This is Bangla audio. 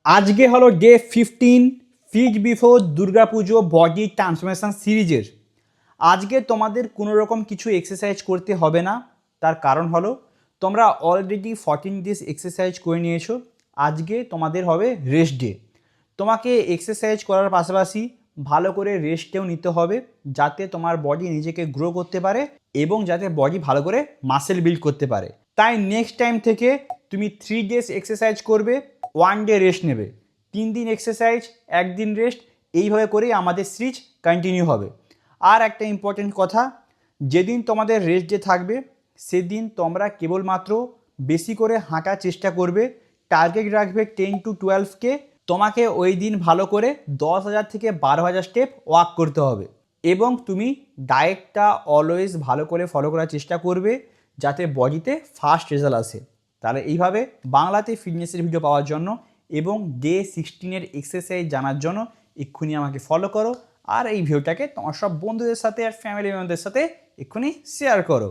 আজকে হলো day 15 fit before Durga Puja body transformation সিরিজের। আজকে তোমাদের কোনো রকম কিছু এক্সারসাইজ করতে হবে না। তার কারণ হলো তোমরা অলরেডি 14 ডেজ এক্সারসাইজ করে নিয়েছো। আজকে তোমাদের হবে রেস্ট ডে। তোমাকে এক্সারসাইজ করার পাশাপাশি ভালো করে রেস্টও নিতে হবে, যাতে তোমার বডি নিজেকে গ্রো করতে পারে এবং যাতে বডি ভালো করে মাসেল বিল্ড করতে পারে। তাই নেক্সট টাইম থেকে তুমি 3 ডেজ এক্সারসাইজ করবে, 1 ডে রেস্ট নেবে। 3 দিন এক্সারসাইজ, 1 দিন রেস্ট, এইভাবে করেই আমাদের সিরিজ কন্টিনিউ হবে। আর একটা ইম্পর্টেন্ট কথা, যেদিন তোমাদের রেস্ট ডে থাকবে সেদিন তোমরা কেবলমাত্র বেশি করে হাঁটার চেষ্টা করবে। টার্গেট রাখবে 10 to 12K। তোমাকে ওই দিন ভালো করে 10,000 থেকে 12,000 স্টেপ ওয়াক করতে হবে এবং তুমি ডায়েটটা অলওয়েজ ভালো করে ফলো করার চেষ্টা করবে, যাতে বডিতে ফাস্ট রেজাল্ট আসে। তাহলে এইভাবে বাংলাতে ফিটনেসের ভিডিও পাওয়ার জন্য এবং ডে 16-এর এক্সারসাইজ জানার জন্য এক্ষুনি আমাকে ফলো করো। আর এই ভিডিওটাকে তোমার সব বন্ধুদের সাথে আর ফ্যামিলি মেম্বারদের সাথে এক্ষুনি শেয়ার করো।